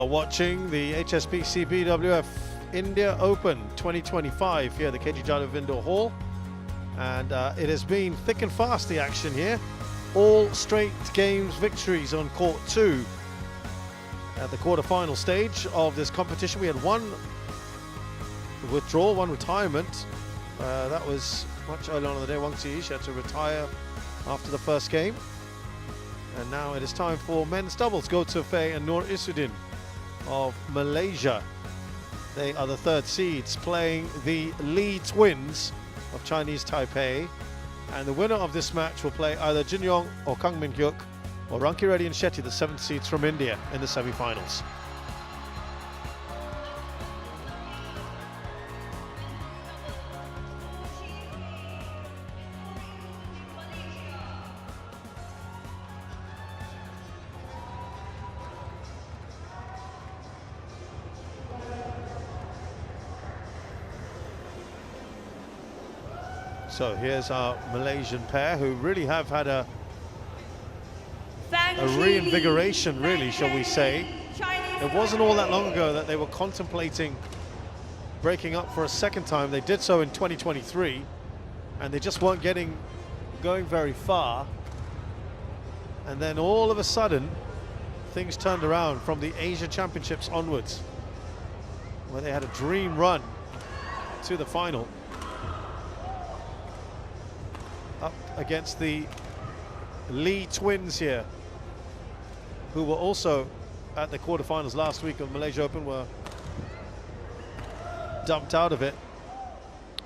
Watching the HSBC BWF India Open 2025 here at the KG Jadhav Indoor Hall, and it has been thick and fast, the action here. All straight games victories on court 2 at the quarterfinal stage of this competition. We had one withdrawal, one retirement. That was much earlier on in the day. Wang Zi had to retire after the first game, and now it is time for men's doubles. Go to Fei and Nur Izzuddin of Malaysia. They are the third seeds playing the Lee twins of Chinese Taipei, and the winner of this match will play either Jin Yong or Kang Min Hyuk or Ranki Reddy and Shetty, the 7th seeds from India, in the semi-finals. So here's our Malaysian pair, who really have had a reinvigoration, really, shall we say. It wasn't all that long ago that they were contemplating breaking up for a second time. They did so in 2023, and they just weren't going very far. And then all of a sudden, things turned around from the Asia Championships onwards, where they had a dream run to the final, up against the Lee twins here, who were also at the quarterfinals last week of Malaysia Open, were dumped out of it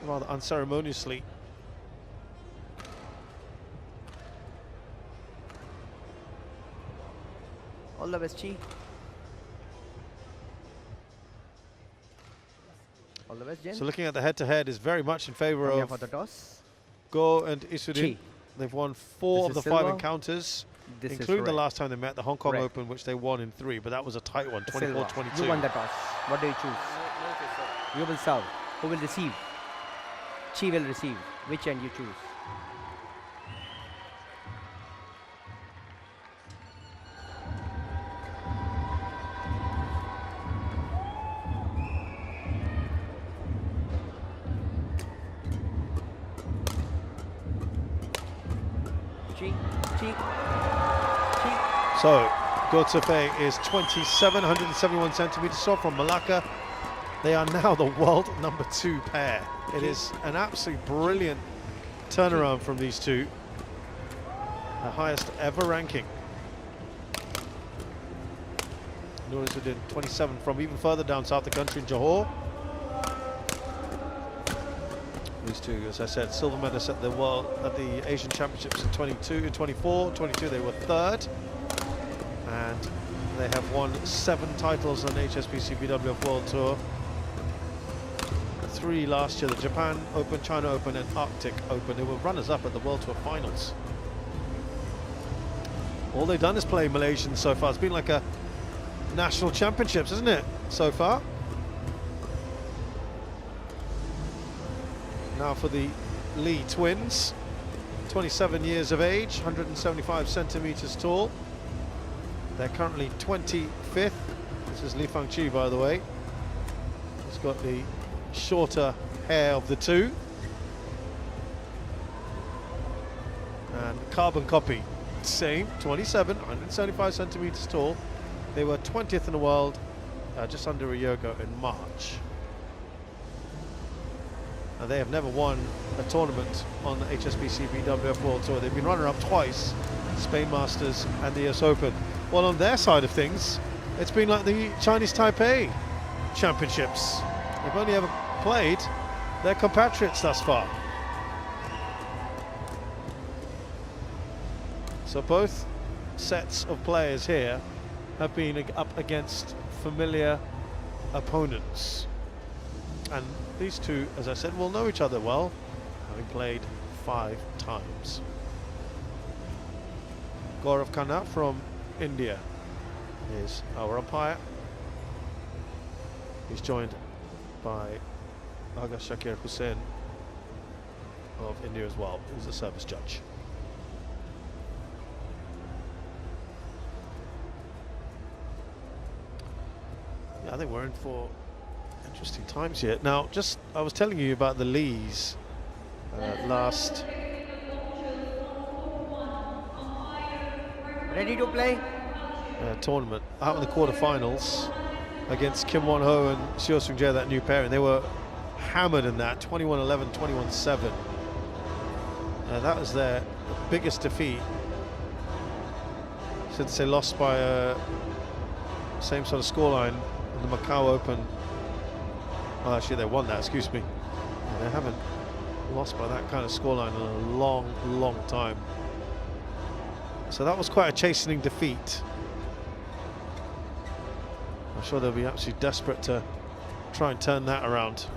rather unceremoniously. All the best, Chi. All the best, Jen. So looking at the head-to-head is very much in favor of for the toss. Go and Izzuddin. They've won 4 of the 5 silver. encounters, This including the red. last time they met, the Hong Kong Red. Open, which they won in 3, but that was a tight one, 24-22. You won the toss. What do you choose? You will serve. Who will receive? Chi will receive. Which end you choose? So, Go Fei is 27, 171 centimeters tall from Malacca. They are now the world #2 pair. It is an absolutely brilliant turnaround from these two. The highest ever ranking. Nur Izzuddin, 27, from even further down south the country in Johor. These two, as I said, silver medalists at the Asian Championships in 22, 24, 22 they were 3rd. And they have won 7 titles on HSBC BWF World Tour. 3 last year, the Japan Open, China Open and Arctic Open. They were runners-up at the World Tour finals. All they've done is play Malaysians so far. It's been like a national championships, isn't it, so far? Now for the Lee twins, 27 years of age, 175 centimeters tall. They're currently 25th. This is Li Fangqi, by the way. He's got the shorter hair of the two. And carbon copy, same, 27, 175 centimeters tall. They were 20th in the world just under a year ago in March. And they have never won a tournament on the HSBC BWF World Tour. They've been runner-up twice, Spain Masters and the US Open. Well, on their side of things, it's been like the Chinese Taipei Championships. They've only ever played their compatriots thus far. So both sets of players here have been up against familiar opponents. And these two, as I said, will know each other well, having played 5 times. Gaurav Khanna from India is our umpire. He's joined by Aga Shakir Hussain of India as well, who's the service judge. Yeah, I think we're in for interesting times here. Now, I was telling you about the Lees last Ready to play? tournament out in the quarterfinals against Kim Won-ho and Seo Seung-jae, that new pair, and they were hammered in that 21-11, 21-7. That was their biggest defeat since they lost by same sort of scoreline in the Macau Open. Well, actually, they won that, excuse me. They haven't lost by that kind of scoreline in a long, long time. So that was quite a chastening defeat. I'm sure they'll be absolutely desperate to try and turn that around.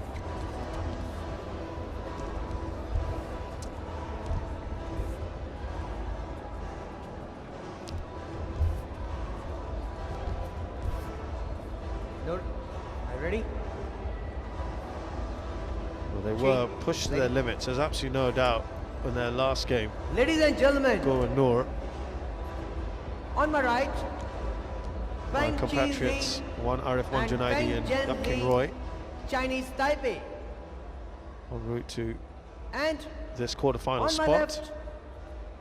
Are you ready? Well, they were pushed to their limits, there's absolutely no doubt, in their last game. Ladies and gentlemen, Go and Noor, on my right, my compatriots, one Arif, one Junaidi and Yap King Roy, Chinese Taipei, en route to and this quarterfinal on my spot. left,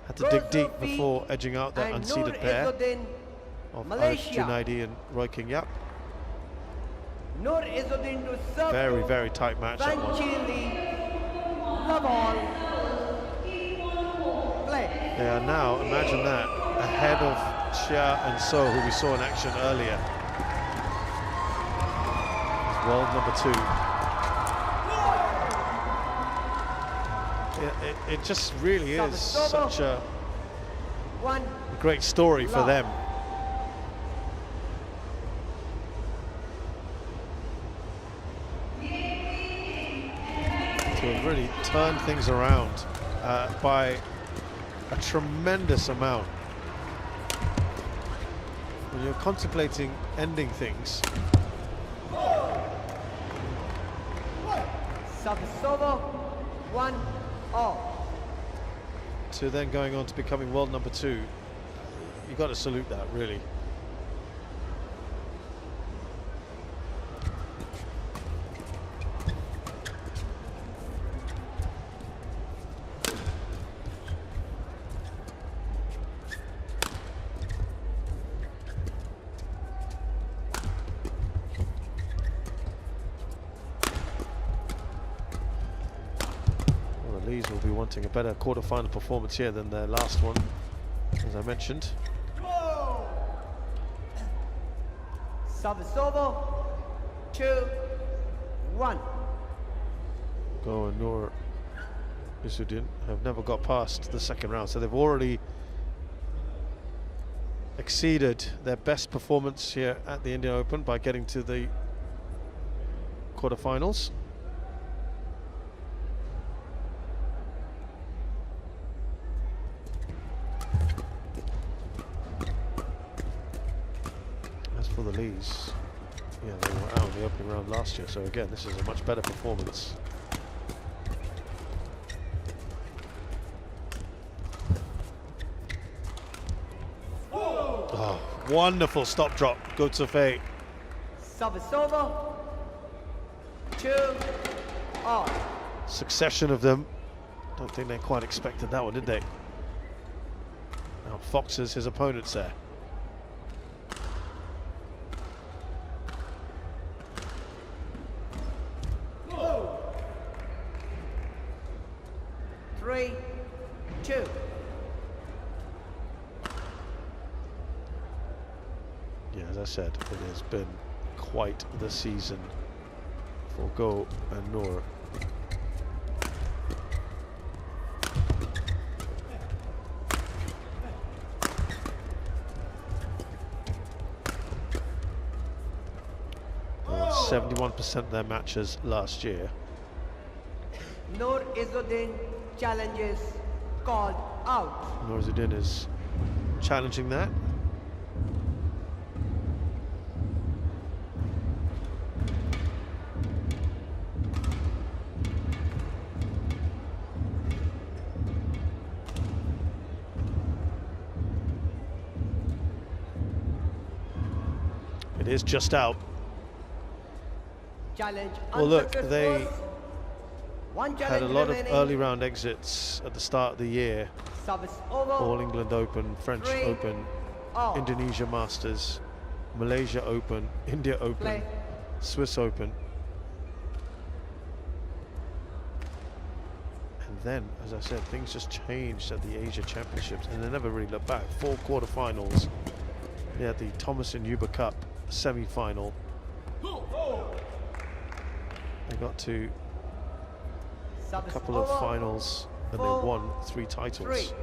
Had to dig deep before edging out that and unseeded pair Izzuddin, of Arif Malaysia. Junaidi and Roy King Yap. Noor Izzuddin to serve Very, to very tight match that one. Love all. Play. They are now, imagine that, ahead of Xia and So, who we saw in action earlier. World number 2. It just really is such a great story for them. To have really turned things around by a tremendous amount. When you're contemplating ending things, Service over, 1-all. to then going on to becoming world number 2, you've got to salute that, really. Lees will be wanting a better quarterfinal performance here than their last one, as I mentioned. Service over, 2-1. Go and Noor Izzuddin have never got past the second round, so they've already exceeded their best performance here at the Indian Open by getting to the quarterfinals. For the Lees, yeah, they were out in the opening round last year, so again, this is a much better performance. Oh, wonderful stop drop, good to Fei. Service over, 2-all. Succession of them. Don't think they quite expected that one, did they? Now Foxes his opponents there. Yeah, as I said, it has been quite the season for Go and Noor. They won 71% of their matches last year. Noor Izzuddin challenges called out. Noor Izzuddin is challenging that. It is just out. Challenge Well, look, unsuccessful. they One had a challenge lot of remaining. early round exits at the start of the year. Service over. All England Open, French 3 Open, all. Indonesia Masters, Malaysia Open, India Open, Play. Swiss Open. And then, as I said, things just changed at the Asia Championships and they never really looked back. 4 quarterfinals. They had the Thomas and Uber Cup semi-final. They got to a Service couple over. of finals and they 4, won 3 titles. 3.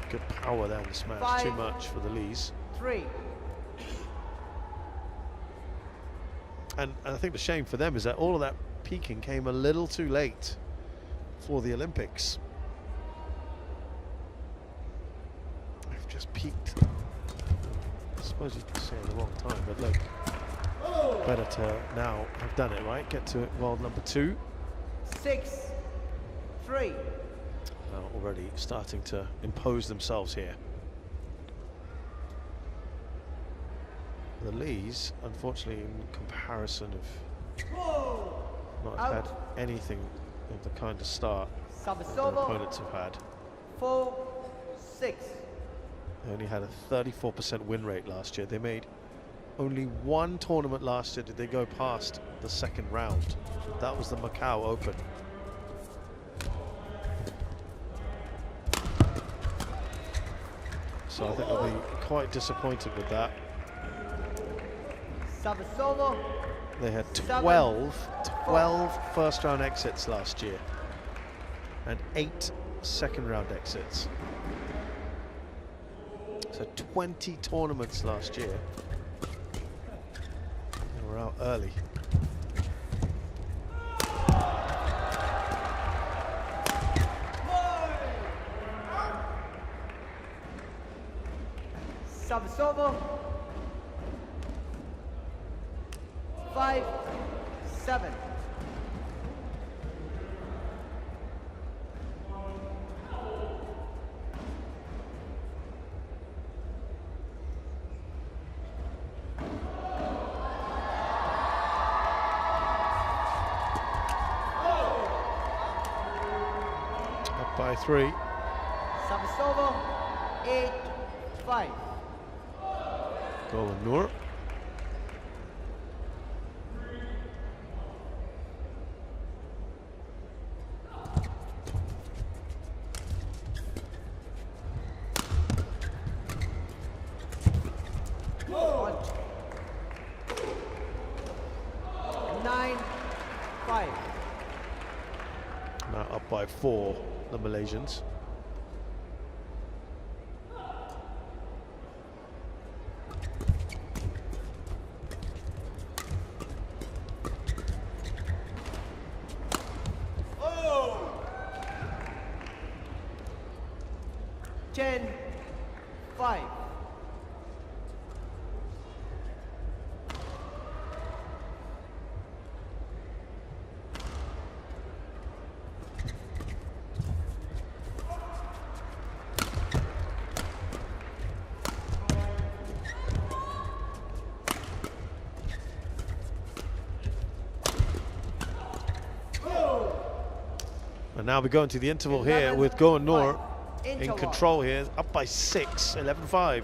Good power there in the smash. 5, Too much for the Lees. 3. And I think the shame for them is that all of that peaking came a little too late for the Olympics. They've just peaked. I suppose you could say at the wrong time, but look, better to now have done it, right? Get to world number 2. 6, 3. Already starting to impose themselves here. The Lees, unfortunately, in comparison, have not Out. had anything of the kind of start Service that their over. opponents have had. 4, 6. They only had a 34% win rate last year. They made only 1 tournament last year did they go past the 2nd round. That was the Macau Open. So I think they'll be quite disappointed with that. Service over. They had 7, 12 first round exits last year and 8 second round exits. So 20 tournaments last year. They were out early. Service over. 5, 7. Up by 3. Service over. 8, 5. Goal and Noor. Point. 9, 5. Now up by 4, the Malaysians. Oh! 10, 5. And now we go into the interval here with Go and Noor in Interval. control here, up by 6, 11-5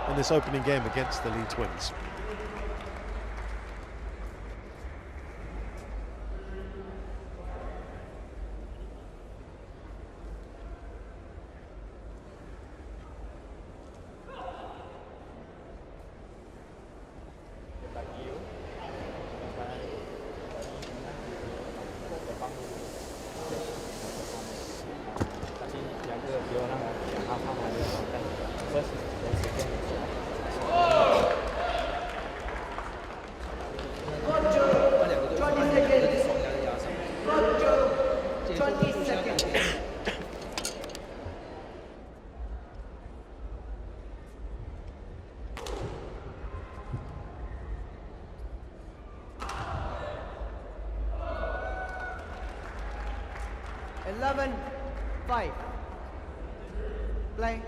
in this opening game against the Lee twins. 5. Play.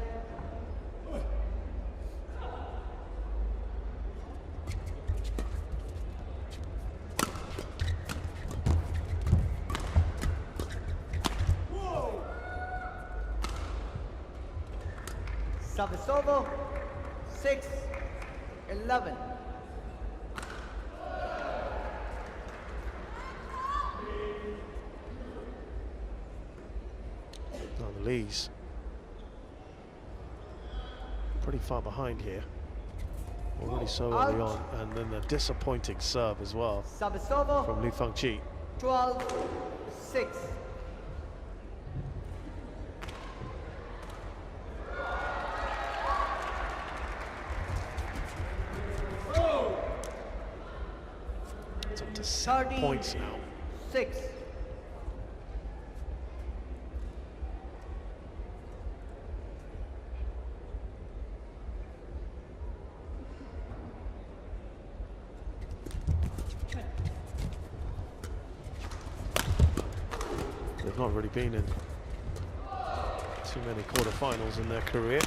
Service over. 6-11. The Lees pretty far behind here, already so early on, and then a disappointing serve as well Service over. from Li Fengqi. 12-6. It's up to 7 points now. 6. They've not really been in too many quarterfinals in their career.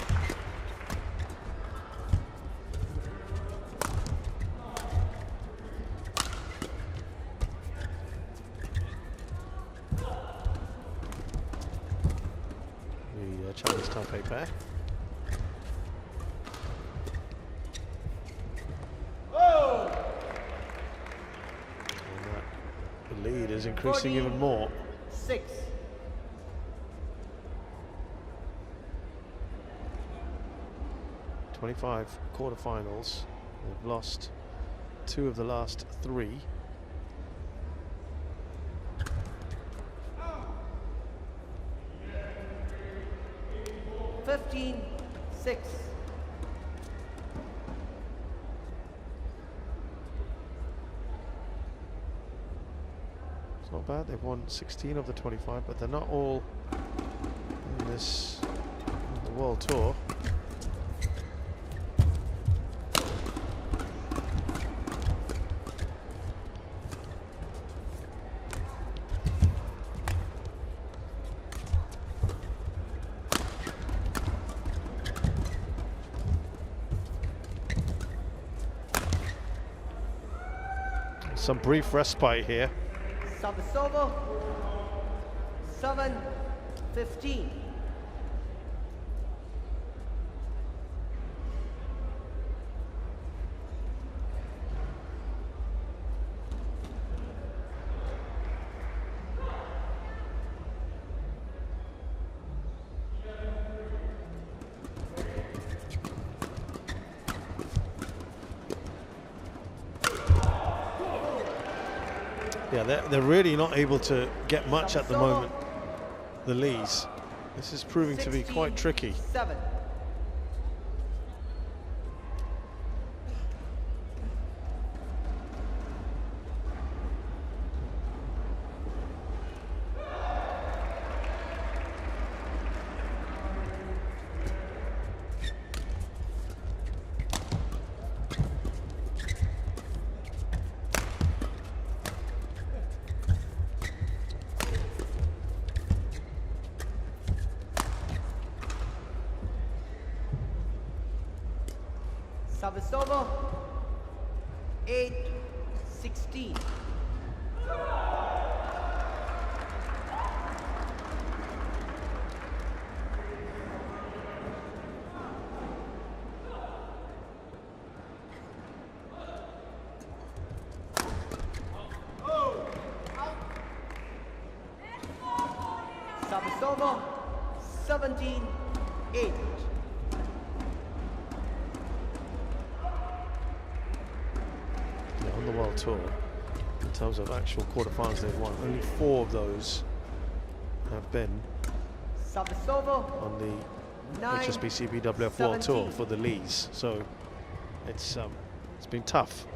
The Chinese Taipei pair. And the lead is increasing even more. 6. '25 quarterfinals. They've lost 2 of the last 3. $15-6. It's not bad. They've won 16 of the 25, but they're not all in this the World Tour. Some brief respite here. Service over. 7-15. Yeah, they're really not able to get much at the moment, the Lees. This is proving to be quite tricky. 7. Service over. 8-16. Service over. 17-8. On the World Tour, in terms of actual quarterfinals they've won, only 4 of those have been Service over. on the HSBC BWF World Tour for the Lees. So it's been tough.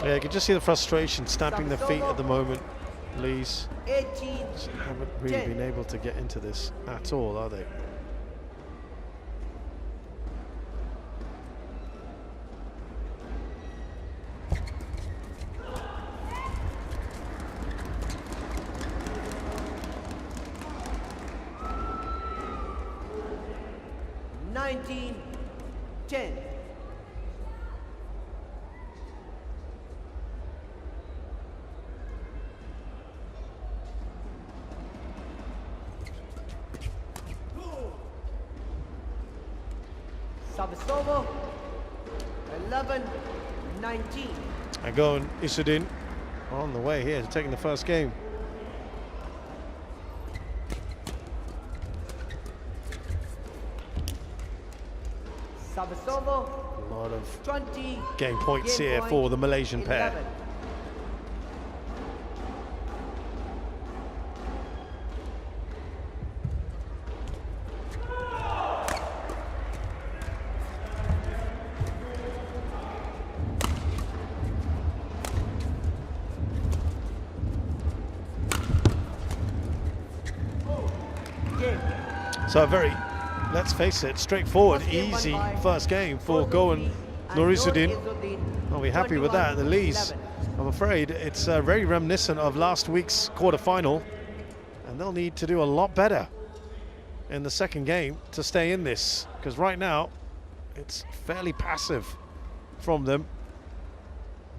Yeah, you can just see the frustration stamping their feet at the moment. Lees 18. haven't really been able to get into this at all, are they? Service over. 11-19. And going Izzuddin on the way here to taking the first game. Service over. A lot of 20. game points Game here point, for the Malaysian pair. 11. So a very, let's face it, straightforward, easy first game for Goan Izzuddin. I'll be happy with that. The Lees, I'm afraid, it's very reminiscent of last week's quarterfinal, and they'll need to do a lot better in the second game to stay in this, because right now it's fairly passive from them.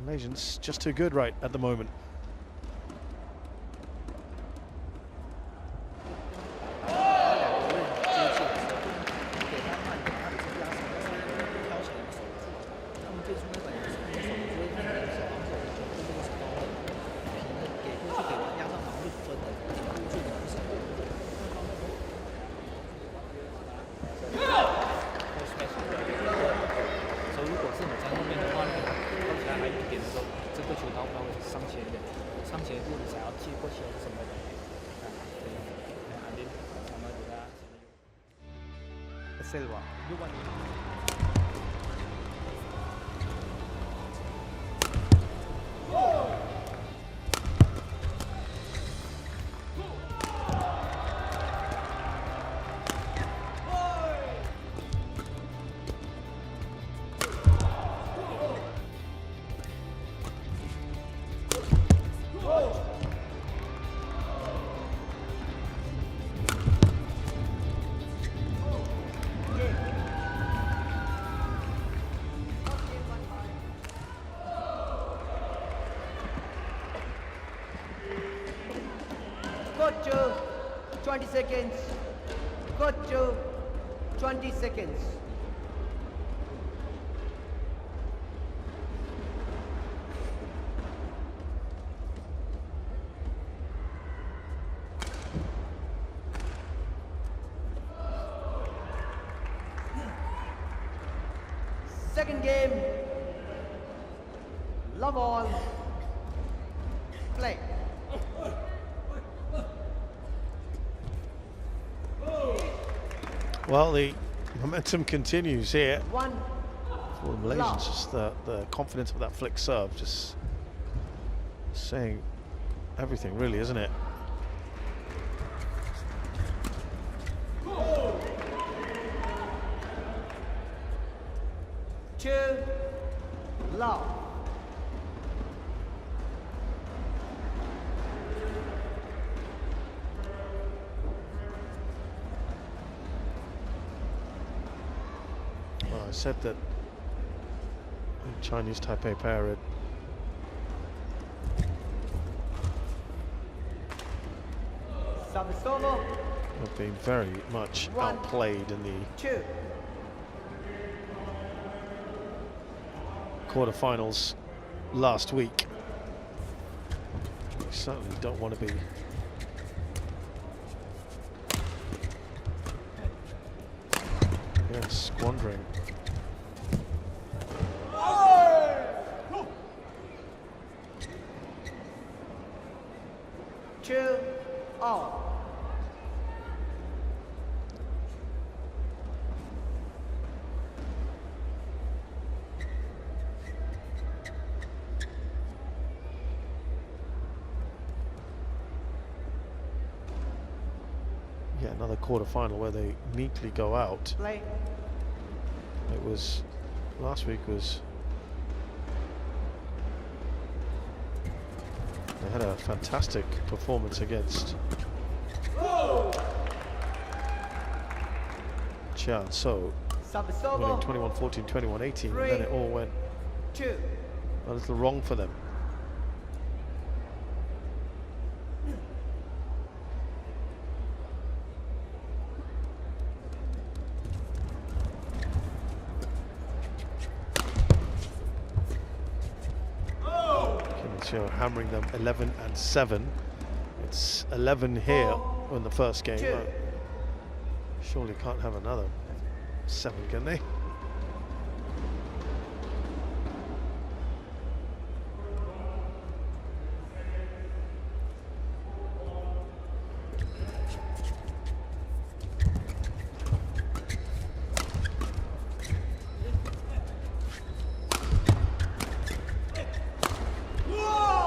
Malaysians just too good right at the moment. Silva. Go to 20 seconds. Go to 20 seconds. Second game. Love all. Play. Well, the momentum continues here. One. For the Malaysians, just the confidence of that flick serve, just saying everything, really, isn't it? Two. Love. Well, I said that the Chinese Taipei pair had Service over. been very much outplayed in the Two. quarterfinals last week. We certainly don't want to be squandering. Two. All. get another quarter-final where they neatly go out. Play. It was, last week was, they had a fantastic performance against Chian So, winning 21-14, 21-18, and then it all went a little wrong for them. Hammering them 11-7. It's 11 here in the first game. Surely can't have another 7, can they?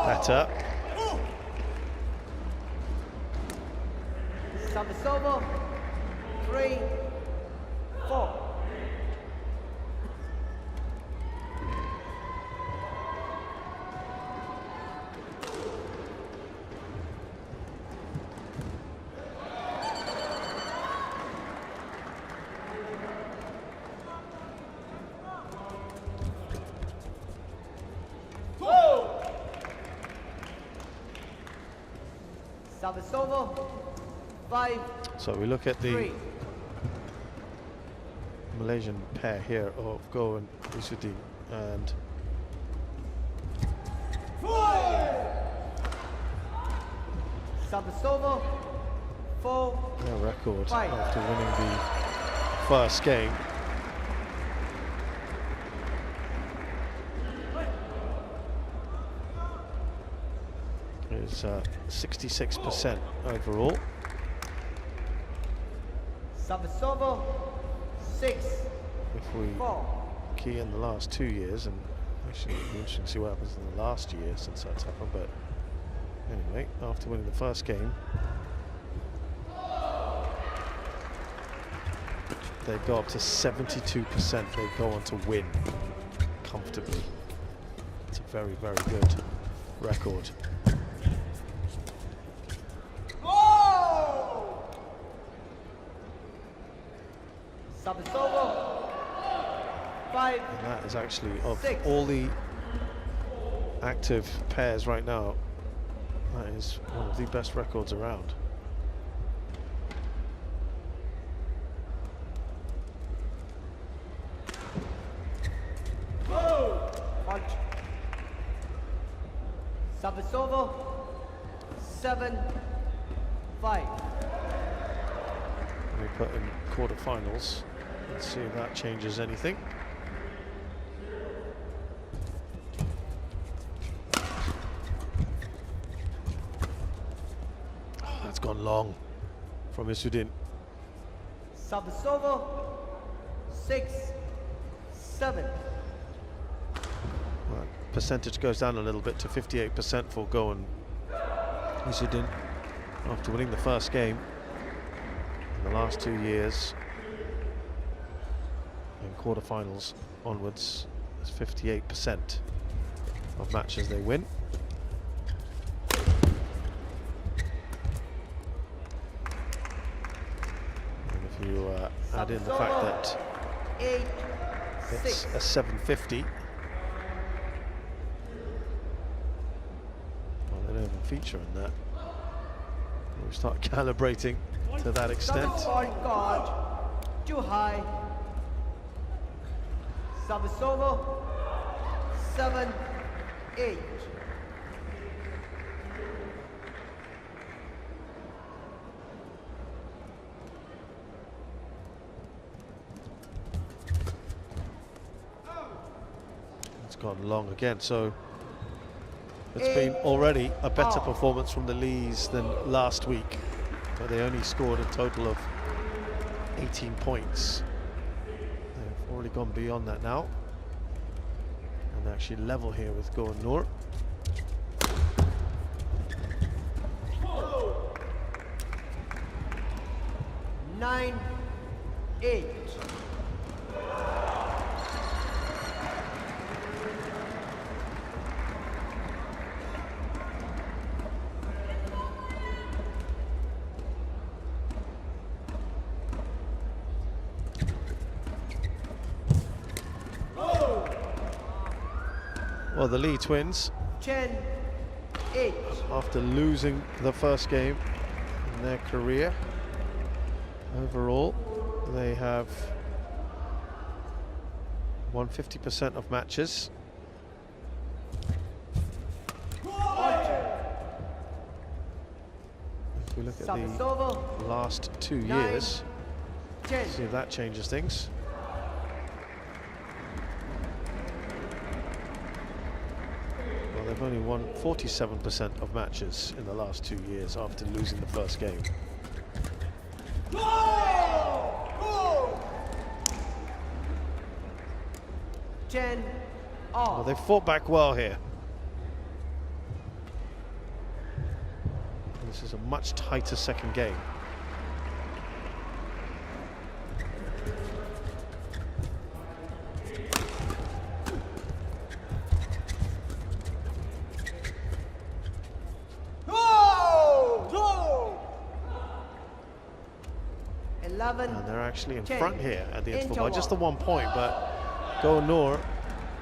Better. Service over. 3, 4. Service over. 5. So we look at the 3. Malaysian pair here of Go and Izzuddin, and Service over. 4. their record 5. after winning the first game is 66% overall. Service over. 6. If we 4. key in the last 2 years, and actually it'll be interesting to see what happens in the last year since that's happened, but anyway, after winning the first game, they go up to 72%. They go on to win comfortably. It's a very, very good record. Service over. 5. And that is actually, of 6. all the active pairs right now, that is one of the best records around. Punch. Service over. 7, 5. We put in quarterfinals. Let's see if that changes anything. Oh, that's gone long from Izzuddin. Service over. 6, 7. Well, percentage goes down a little bit to 58% for Go and Izzuddin after winning the first game. In the last 2 years, in quarterfinals onwards, it's 58% of matches they win. And if you add in the fact that 8, it's 6. a 750, well, they don't even feature in that. We start calibrating to that extent. Service point guard. Too high. Service over. 7, 8. It's gone long again, so it's been already a better performance from the Lees than last week, where they only scored a total of 18 points. They've already gone beyond that now, and they're actually level here with Go and Noor. 9-8. Well, the Lee twins, 10-8. after losing the first game in their career, overall, they have won 50% of matches. If we look at the last 2 years, see if that changes things. Well, they've only won 47% of matches in the last 2 years after losing the first game. Well, they fought back well here. This is a much tighter second game. And they're actually in front here at the interval by just the 1 point, but Go Noor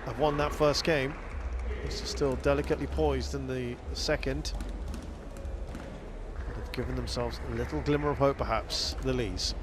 have won that first game. This is still delicately poised in the second. They've given themselves a little glimmer of hope, perhaps, the Lees.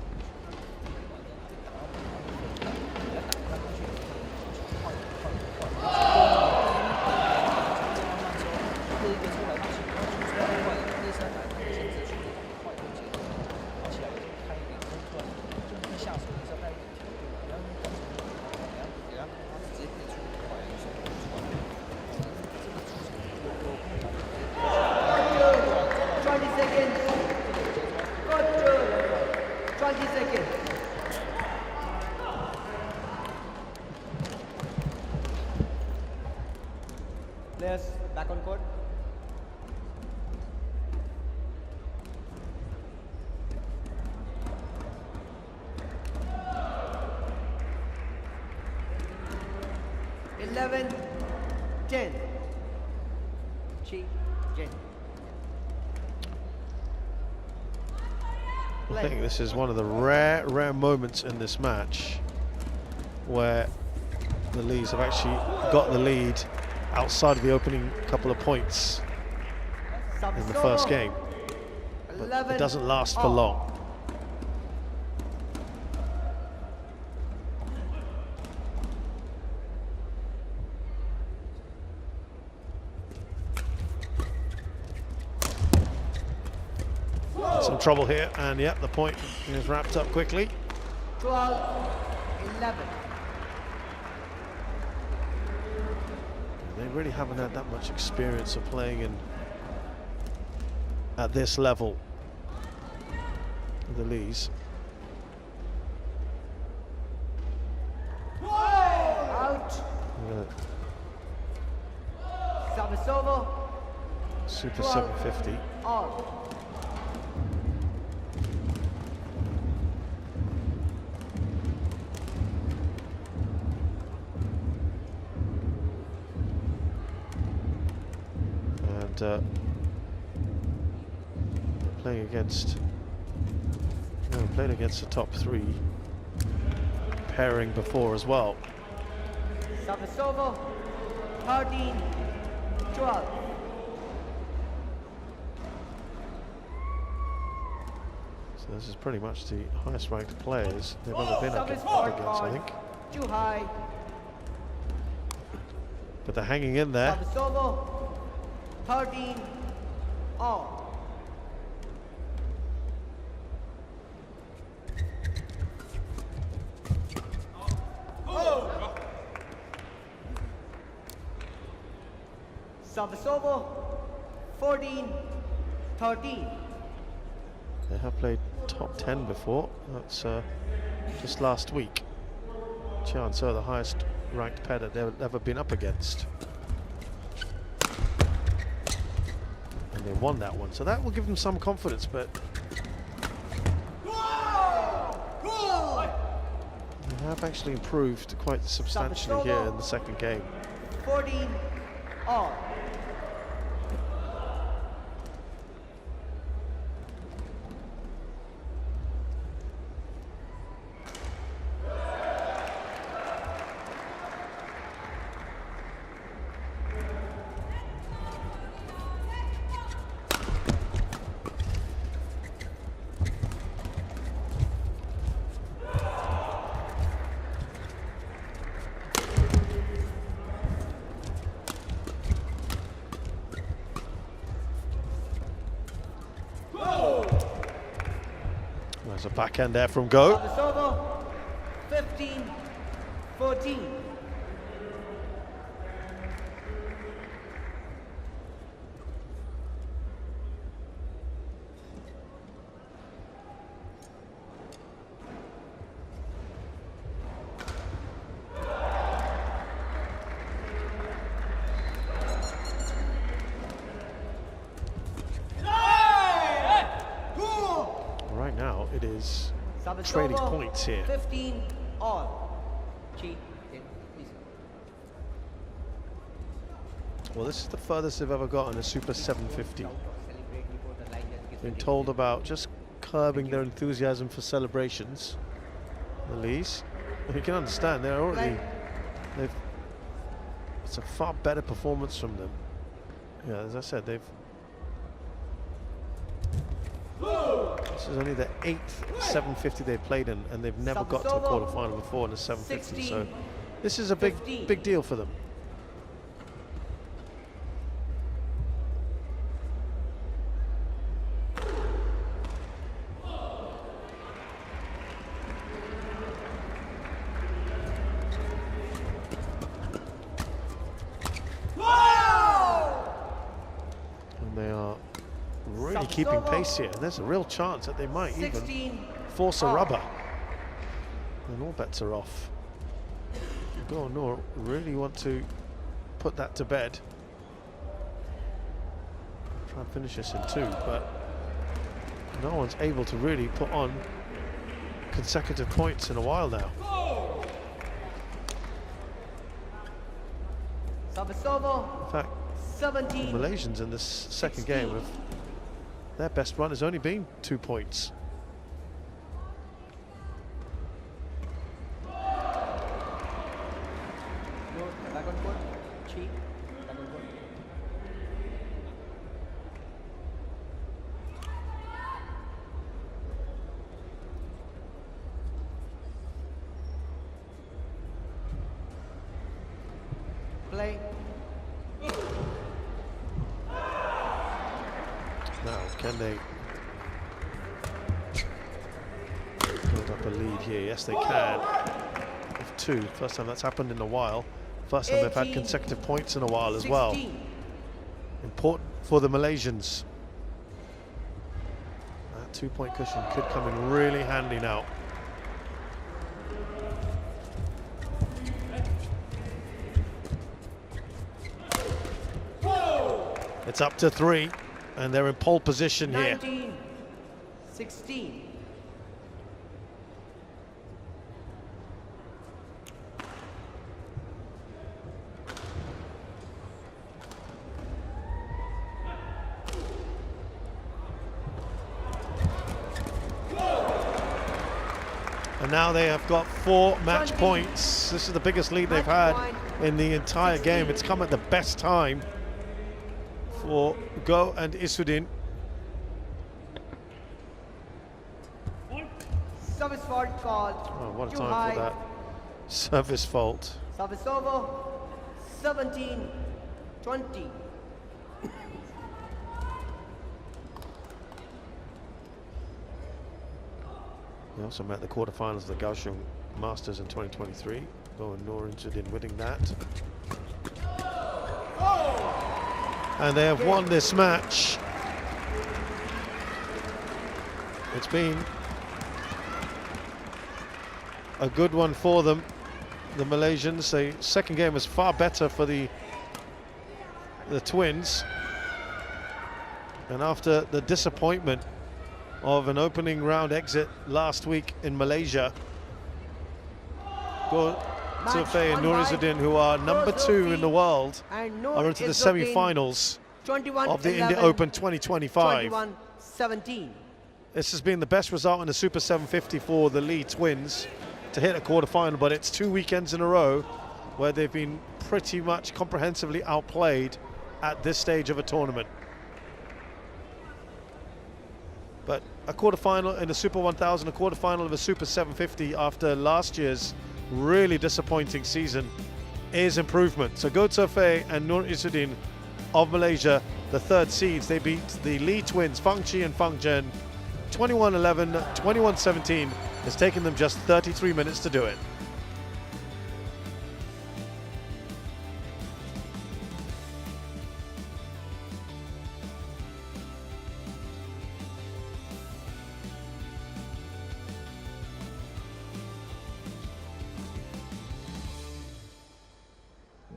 Players back on court. Eleven, 10. Chi, Jen. I think this is one of the rare moments in this match where the Lees have actually got the lead outside of the opening couple of points in the first game, but it doesn't last for long. Some trouble here, and yep, the point is wrapped up quickly. 12-11. They really haven't had that much experience of playing in at this level, the Lees. Out. Service over. Super 750. All. Playing against, played against the top 3 pairing before as well. Service over. 13-12. So this is pretty much the highest ranked players they've ever been up against, I think. Too high. But they're hanging in there. Service over. 13 all. Service over. 14-13. They have played top 10 before. That's just last week. Chianso, the highest ranked pair that they've ever been up against. And they won that one, so that will give them some confidence, but have actually improved quite substantially here in the second game. 14 all. There's a backhand there from Go. Service over. 15-14. Right now it is Service trading over. points here. 15 all. Cheat. Well, this is the furthest they've ever gotten, a Super 750. Been told about just curbing their enthusiasm for celebrations. The Lees, you can understand they're already. It's a far better performance from them. Yeah, as I said, they've. This is only the 8th 750 they've played in, and they've never got to a quarterfinal before in a 750. So this is a big deal for them. And they are really keeping pace here. And there's a real chance that they might even force a rubber. And all bets are off. Go Noor really want to put that to bed. Try and finish this in 2, but no one's able to really put on consecutive points in a while now. Service over. In fact, 17. the Malaysians in this second game have, their best run has only been 2 points. Play. Now, can they build up a lead here? Yes, they can. With 2. First time that's happened in a while. First time they've had consecutive points in a while as well. 16. Important for the Malaysians. That 2-point cushion could come in really handy now. It's up to 3, and they're in pole position here. 19-16. And now they have got 4 match points. This is the biggest lead they've had in the entire game. It's come at the best time for Go and Izzuddin. Service fault called. Oh, what a Too time high. for that service fault. Service over. 17-20. They also met the quarterfinals of the Kaohsiung Masters in 2023. Go and Noor Izzuddin winning that. And they have won this match. It's been a good one for them, the Malaysians. The second game was far better for the twins. And after the disappointment of an opening round exit last week in Malaysia, Go Match Survey and won Nur by Izzuddin, who are number 2 in the world, and Nur are into the Izzuddin, semi-finals 21 of the 11, India Open 2025. 21-17. This has been the best result in the Super 750 for the Lee twins to hit a quarterfinal, but it's 2 weekends in a row where they've been pretty much comprehensively outplayed at this stage of a tournament. But a quarterfinal in the Super 1000, a quarterfinal of a Super 750 after last year's really disappointing season is improvement. So Go Survey and Nur Izzuddin of Malaysia, the 3rd seeds, they beat the Lee twins, Fang Chi and Fang Zhen, 21-11, 21-17. It's taken them just 33 minutes to do it.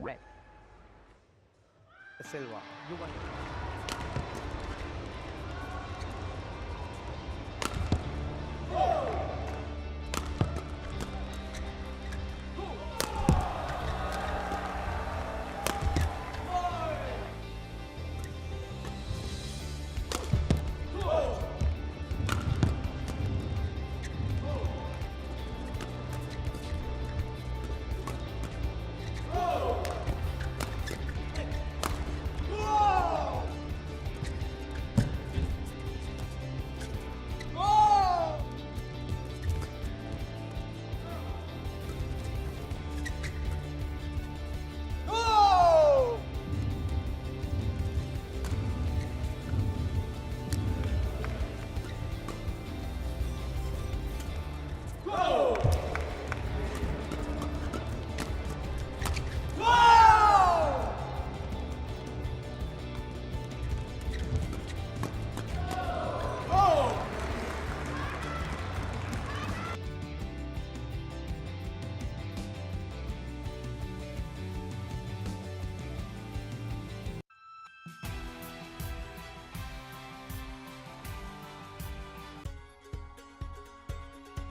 Red. Silva. You won.